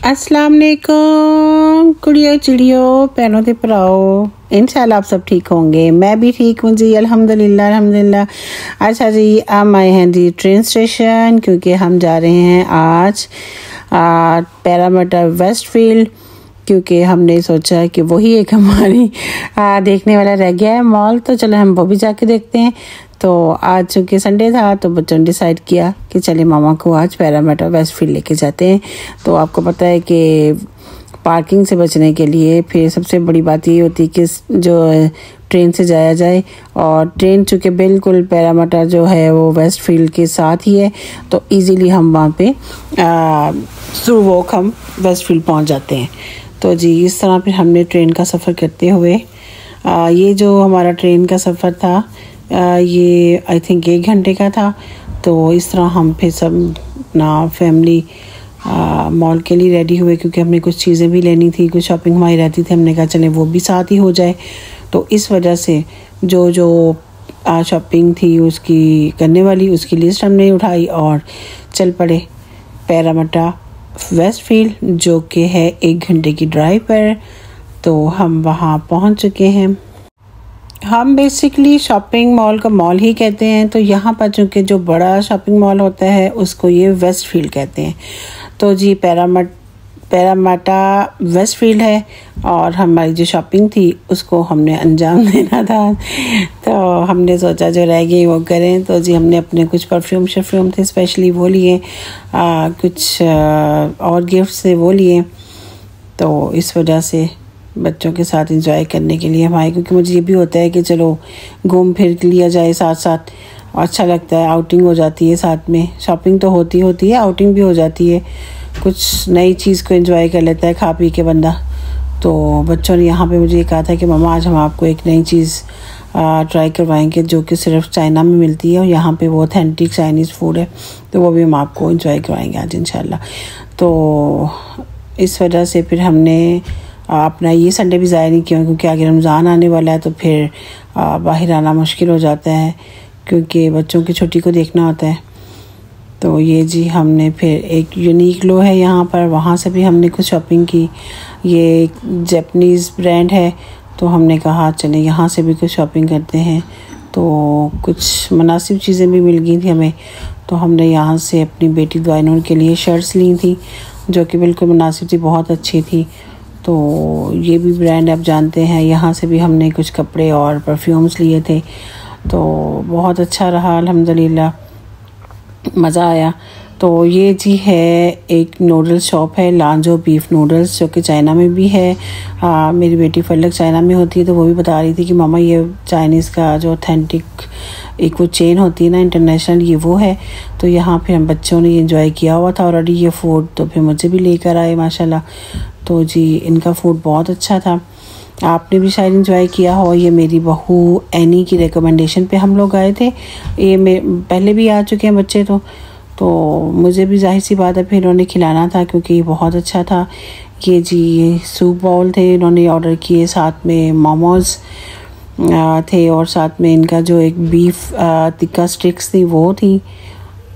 अस्सलाम वालेकुम कुड़ियों चिड़ियों पैनों ते भराओ। इंशाल्लाह आप सब ठीक होंगे, मैं भी ठीक हूँ जी, अल्हम्दुलिल्लाह अल्हम्दुलिल्लाह। अच्छा जी, हम आए हैं जी ट्रेन स्टेशन क्योंकि हम जा रहे हैं आज पैरामीटर वेस्टफील्ड, क्योंकि हमने सोचा कि वही एक हमारी देखने वाला रह गया है मॉल, तो चलो हम वो भी जाके देखते हैं। तो आज चूँकि संडे था तो बच्चों ने डिसाइड किया कि चले मामा को आज पैरामीटर वेस्टफील्ड लेके जाते हैं। तो आपको पता है कि पार्किंग से बचने के लिए फिर सबसे बड़ी बात ये होती है कि जो ट्रेन से जाया जाए, और ट्रेन चूँकि बिल्कुल पैरामीटर जो है वो वेस्टफील्ड के साथ ही है, तो इजीली हम वहाँ पे थ्रू वॉक हम वेस्टफील्ड पहुँच जाते हैं। तो जी इस तरह फिर हमने ट्रेन का सफ़र करते हुए ये जो हमारा ट्रेन का सफ़र था ये आई थिंक 1 घंटे का था। तो इस तरह हम फिर सब अपना फैमिली मॉल के लिए रेडी हुए, क्योंकि हमने कुछ चीज़ें भी लेनी थी, कुछ शॉपिंग हमारी रहती थी, हमने कहा चले वो भी साथ ही हो जाए। तो इस वजह से जो शॉपिंग थी उसकी करने वाली उसकी लिस्ट हमने उठाई और चल पड़े पैरामीटर वेस्टफील्ड, जो कि है 1 घंटे की ड्राइव पर। तो हम वहाँ पहुँच चुके हैं। हम बेसिकली शॉपिंग मॉल का मॉल ही कहते हैं, तो यहाँ पर चूँकि जो बड़ा शॉपिंग मॉल होता है उसको ये वेस्टफील्ड कहते हैं। तो जी पैरामीटर वेस्टफील्ड है, और हमारी जो शॉपिंग थी उसको हमने अंजाम देना था। तो हमने सोचा जो रह गई वो करें। तो जी हमने अपने कुछ परफ्यूम थे स्पेशली वो लिए, कुछ और गिफ्ट्स थे वो लिए। तो इस वजह से बच्चों के साथ एंजॉय करने के लिए हम आए, क्योंकि मुझे ये भी होता है कि चलो घूम फिर लिया जाए साथ साथ, अच्छा लगता है, आउटिंग हो जाती है साथ में। शॉपिंग तो होती है, आउटिंग भी हो जाती है, कुछ नई चीज़ को एंजॉय कर लेता है खा पी के बंदा। तो बच्चों ने यहाँ पे मुझे ये कहा था कि मम्मा आज हम आपको एक नई चीज़ ट्राई करवाएंगे जो कि सिर्फ चाइना में मिलती है, और यहाँ पे वो ऑथेंटिक चाइनीज़ फूड है, तो वो भी हम आपको एंजॉय करवाएंगे आज इंशाल्लाह। तो इस वजह से फिर हमने अपना ये संडे भी ज़ाया नहीं किया, क्योंकि आगे रमज़ान आने वाला है, तो फिर बाहर आना मुश्किल हो जाता है, क्योंकि बच्चों की छुट्टी को देखना होता है। तो ये जी हमने फिर एक यूनिक लो है यहाँ पर, वहाँ से भी हमने कुछ शॉपिंग की। ये एक जापानीज़ ब्रांड है, तो हमने कहा चले यहाँ से भी कुछ शॉपिंग करते हैं। तो कुछ मुनासिब चीज़ें भी मिल गई थी हमें, तो हमने यहाँ से अपनी बेटी दुआइनूर के लिए शर्ट्स ली थी, जो कि बिल्कुल मुनासिब थी, बहुत अच्छी थी। तो ये भी ब्रांड आप जानते हैं। यहाँ से भी हमने कुछ कपड़े और परफ्यूम्स लिए थे, तो बहुत अच्छा रहा अल्हम्दुलिल्लाह, मज़ा आया। तो ये जी है एक नूडल्स शॉप है, लांजो बीफ नूडल्स, जो कि चाइना में भी है। मेरी बेटी फलक चाइना में होती है, तो वो भी बता रही थी कि मामा ये चाइनीज़ का जो ऑथेंटिक एक वो चेन होती है ना इंटरनेशनल, ये वो है। तो यहाँ फिर हम बच्चों ने एंजॉय किया हुआ था ऑलरेडी ये फूड, तो फिर मुझे भी लेकर आए माशाल्लाह। तो जी इनका फूड बहुत अच्छा था, आपने भी शायद एंजॉय किया हो। ये मेरी बहू एनी की रिकमेंडेशन पे हम लोग आए थे, ये पहले भी आ चुके हैं बच्चे, तो मुझे भी जाहिर सी बात है फिर इन्होंने खिलाना था, क्योंकि बहुत अच्छा था। ये जी ये सूप बाउल थे इन्होंने ऑर्डर किए, साथ में मोमोज़ थे, और साथ में इनका जो एक बीफ टिक्का स्टिक्स थी वो थी,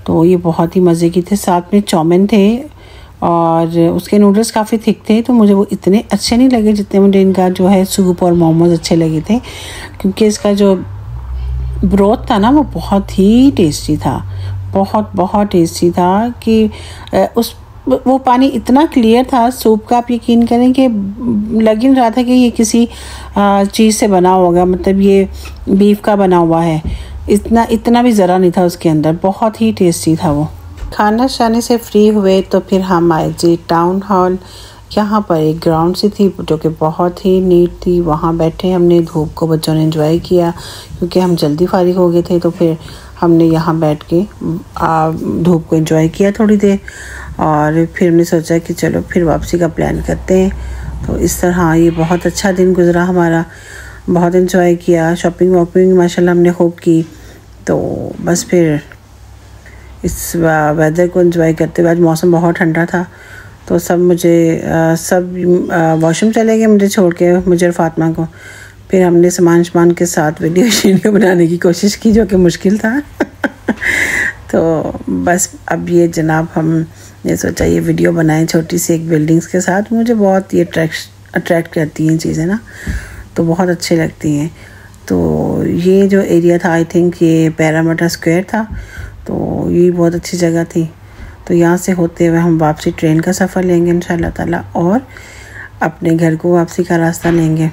तो ये बहुत ही मज़े की थे। साथ में चाउमीन थे, और उसके नूडल्स काफ़ी थिक थे, तो मुझे वो इतने अच्छे नहीं लगे जितने मुझे इनका जो है सूप और मोमोज अच्छे लगे थे, क्योंकि इसका जो ब्रोथ था ना वो बहुत ही टेस्टी था, बहुत टेस्टी था कि वो पानी इतना क्लियर था सूप का, आप यकीन करें कि लग ही नहीं रहा था कि ये किसी चीज़ से बना होगा, मतलब ये बीफ का बना हुआ है, इतना भी ज़रा नहीं था उसके अंदर, बहुत ही टेस्टी था वो। खाना शाने से फ्री हुए तो फिर हम आए जी टाउन हॉल। यहाँ पर एक ग्राउंड सी थी जो कि बहुत ही नीट थी, वहाँ बैठे हमने, धूप को बच्चों ने एंजॉय किया, क्योंकि हम जल्दी फारिग हो गए थे, तो फिर हमने यहाँ बैठ के धूप को एंजॉय किया थोड़ी देर, और फिर हमने सोचा कि चलो फिर वापसी का प्लान करते हैं। तो इस तरह ये बहुत अच्छा दिन गुजरा हमारा, बहुत एंजॉय किया, शॉपिंग वॉपिंग माशाल्लाह हमने खूब की। तो बस फिर इस वेदर को एंजॉय करते हुए, आज मौसम बहुत ठंडा था, तो सब वॉशरूम चले गए मुझे छोड़ के, मुझे और फातिमा को। फिर हमने सामान के साथ वीडियो बनाने की कोशिश की, जो कि मुश्किल था। तो बस अब ये जनाब हमने सोचा ये वीडियो बनाएं छोटी सी एक बिल्डिंग्स के साथ। मुझे बहुत ये अट्रैक्ट करती हैं चीज़ें ना, तो बहुत अच्छी लगती हैं। तो ये जो एरिया था आई थिंक ये पैरामीटर स्क्वायर था, तो ये बहुत अच्छी जगह थी। तो यहाँ से होते हुए हम वापसी ट्रेन का सफ़र लेंगे इंशाल्लाह ताला और अपने घर को वापसी का रास्ता लेंगे।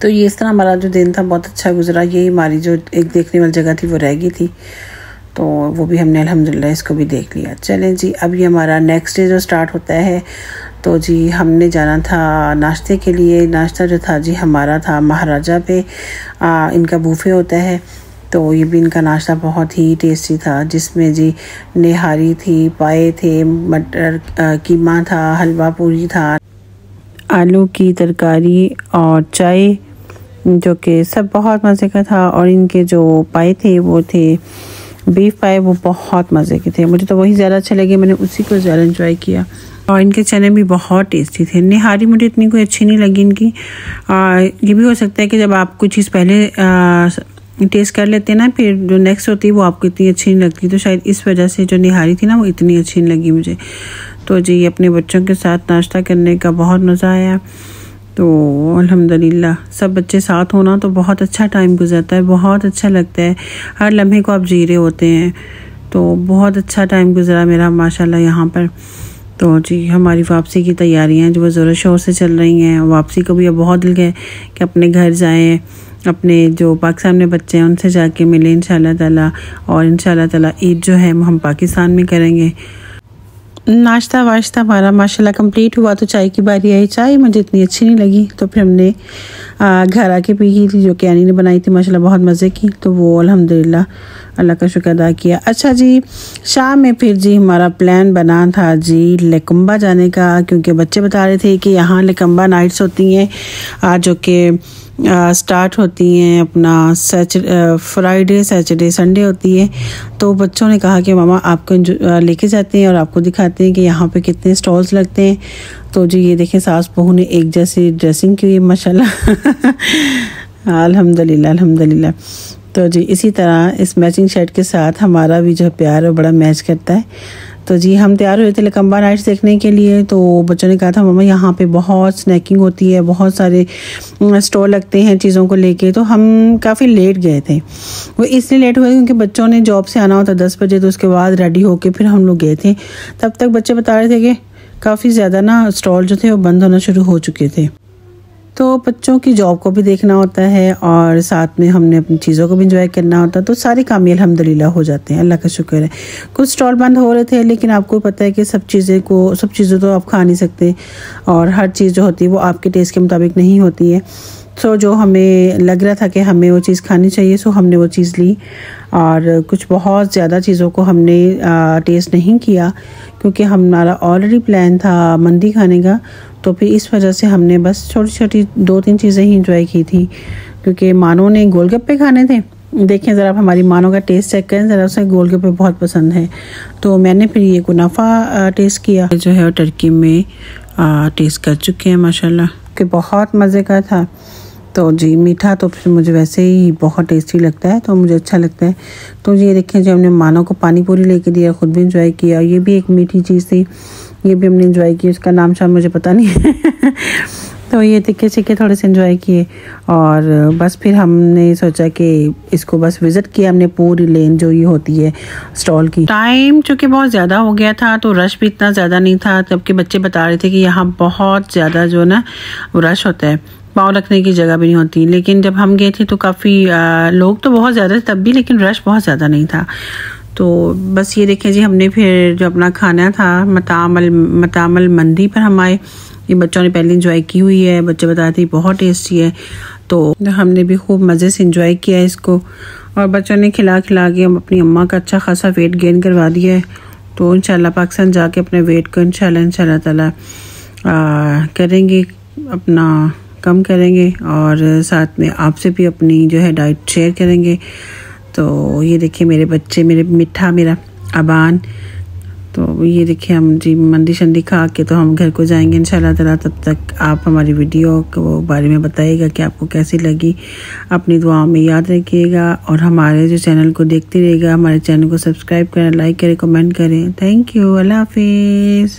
तो ये इस तरह हमारा जो दिन था बहुत अच्छा गुजरा। यही हमारी जो एक देखने वाली जगह थी वो रह गई थी, तो वो भी हमने अल्हम्दुलिल्लाह इसको भी देख लिया। चलें जी, अब ये हमारा नेक्स्ट डे जो स्टार्ट होता है, तो जी हमने जाना था नाश्ते के लिए। नाश्ता जो था जी हमारा था महाराजा पे, इनका बूफे होता है, तो ये भी इनका नाश्ता बहुत ही टेस्टी था, जिसमें जी निहारी थी, पाए थे, मटर कीमा था, हलवा पूरी था, आलू की तरकारी और चाय, जो कि सब बहुत मज़े का था। और इनके जो पाए थे वो थे बीफ पाए, वो बहुत मज़े के थे। मुझे तो वही ज़्यादा अच्छे लगे, मैंने उसी को ज़्यादा एंजॉय किया। और इनके चने भी बहुत टेस्टी थे। निहारी मुझे इतनी कोई अच्छी नहीं लगी इनकी। ये भी हो सकता है कि जब आप कोई चीज़ पहले टेस्ट कर लेते हैं ना, फिर जो नेक्स्ट होती है वो आपको इतनी अच्छी नहीं लगती, तो शायद इस वजह से जो निहारी थी ना वो इतनी अच्छी नहीं लगी मुझे। तो जी अपने बच्चों के साथ नाश्ता करने का बहुत मज़ा आया। तो अल्हम्दुलिल्लाह सब बच्चे साथ होना तो बहुत अच्छा टाइम गुजरता है, बहुत अच्छा लगता है, हर लम्हे को आप जी रहे होते हैं। तो बहुत अच्छा टाइम गुजरा मेरा माशाल्लाह यहाँ पर। तो जी हमारी वापसी की तैयारियाँ जो ज़ोर शोर से चल रही हैं। वापसी को भी अब बहुत दिल है कि अपने घर जाएँ, अपने जो पाकिस्तान में बच्चे हैं उनसे जाके मिलें इंशाल्लाह ताला। और इंशाल्लाह ताला ईद जो है हम पाकिस्तान में करेंगे। नाश्ता वाश्ता हमारा माशाल्लाह कंप्लीट हुआ, तो चाय की बारी आई। चाय मुझे इतनी अच्छी नहीं लगी, तो फिर हमने घर आके पी थी, जो कि यानी ने बनाई थी माशाल्लाह बहुत मज़े की। तो वो अल्हम्दुलिल्लाह अल्लाह का शुक्र अदा किया। अच्छा जी, शाम में फिर जी हमारा प्लान बना था जी लकम्बा जाने का, क्योंकि बच्चे बता रहे थे कि यहाँ लकम्बा नाइट्स होती हैं जो कि स्टार्ट होती हैं अपना फ्राइडे सैटरडे संडे होती है। तो बच्चों ने कहा कि मामा आपको लेके जाते हैं और आपको दिखाते हैं कि यहाँ पे कितने स्टॉल्स लगते हैं। तो जी ये देखें सास बहू ने एक जैसी ड्रेसिंग की हुई माशाल्लाह अल्हम्दुलिल्लाह अल्हम्दुलिल्लाह। तो जी इसी तरह इस मैचिंग शर्ट के साथ हमारा भी जो प्यार है बड़ा मैच करता है। तो जी हम तैयार हुए थे लकम्बा नाइट्स देखने के लिए। तो बच्चों ने कहा था मम्मा यहाँ पे बहुत स्नैकिंग होती है, बहुत सारे स्टॉल लगते हैं चीज़ों को लेके। तो हम काफ़ी लेट गए थे। वो इसलिए लेट हुए क्योंकि बच्चों ने जॉब से आना होता 10 बजे, तो उसके बाद रेडी होके फिर हम लोग गए थे। तब तक बच्चे बता रहे थे कि काफ़ी ज़्यादा ना स्टॉल जो थे वो बंद होना शुरू हो चुके थे। तो बच्चों की जॉब को भी देखना होता है और साथ में हमने अपनी चीज़ों को भी इंजॉय करना होता है। तो सारे काम अल्हम्दुलिल्लाह हो जाते हैं, अल्लाह का शुक्र है। कुछ स्टॉल बंद हो रहे थे, लेकिन आपको पता है कि सब चीज़ें तो आप खा नहीं सकते, और हर चीज़ जो होती है वो आपके टेस्ट के मुताबिक नहीं होती है। सो जो हमें लग रहा था कि हमें वो चीज़ खानी चाहिए, सो हमने वो चीज़ ली। और कुछ बहुत ज़्यादा चीज़ों को हमने टेस्ट नहीं किया, क्योंकि हमारा ऑलरेडी प्लान था मंदी खाने का। तो फिर इस वजह से हमने बस छोटी छोटी 2-3 चीज़ें ही इंजॉय की थी, क्योंकि मानो ने गोलगप्पे खाने थे। देखें ज़रा, आप हमारी मानो का टेस्ट चेक करें ज़रा, उसे गोलगप्पे बहुत पसंद है। तो मैंने फिर ये कुनाफा टेस्ट किया, जो है टर्की में टेस्ट कर चुके हैं माशाल्लाह, कि बहुत मज़े का था। तो जी मीठा तो फिर मुझे वैसे ही बहुत टेस्टी लगता है, तो मुझे अच्छा लगता है। तो ये देखें, जो हमने मानो को पानी पूरी लेके दिया, ख़ुद भी इंजॉय किया। ये भी एक मीठी चीज़ थी, ये भी हमने इंजॉय की। उसका नाम शायद मुझे पता नहीं है तो ये तिक्के चिक्के थोड़े से इंजॉय किए। और बस फिर हमने सोचा कि इसको बस विज़िट किया हमने, पूरी लेन जो ये होती है स्टॉल की। टाइम चूँकि बहुत ज़्यादा हो गया था, तो रश भी इतना ज़्यादा नहीं था। तब के बच्चे बता रहे थे कि यहाँ बहुत ज़्यादा जो ना रश होता है, पाँव रखने की जगह भी नहीं होती। लेकिन जब हम गए थे तो काफ़ी लोग तो बहुत ज़्यादा थे तब भी, लेकिन रश बहुत ज़्यादा नहीं था। तो बस ये देखें जी, हमने फिर जो अपना खाना था मतामल मंदी पर हम आए। ये बच्चों ने पहले इंजॉय की हुई है, बच्चे बताए थे बहुत टेस्टी है। तो हमने भी खूब मज़े से इंजॉय किया इसको, और बच्चों ने खिला खिला के हम अपनी अम्मा का अच्छा खासा वेट गेन करवा दिया है। तो इंशाल्लाह पाकिस्तान जाके अपने वेट को इंशाल्लाह ताला करेंगे, अपना कम करेंगे, और साथ में आपसे भी अपनी जो है डाइट शेयर करेंगे। तो ये देखिए मेरे बच्चे, मेरा अबान तो ये देखिए हम जी मंदी शंदी खा के तो हम घर को जाएंगे इंशाल्लाह ताला। तब तक आप हमारी वीडियो को बारे में बताइएगा कि आपको कैसी लगी, अपनी दुआओं में याद रखिएगा और हमारे जो चैनल को देखते रहिएगा। हमारे चैनल को सब्सक्राइब करें, लाइक करें, कमेंट करें। थैंक यू, अल्लाह हाफिज़।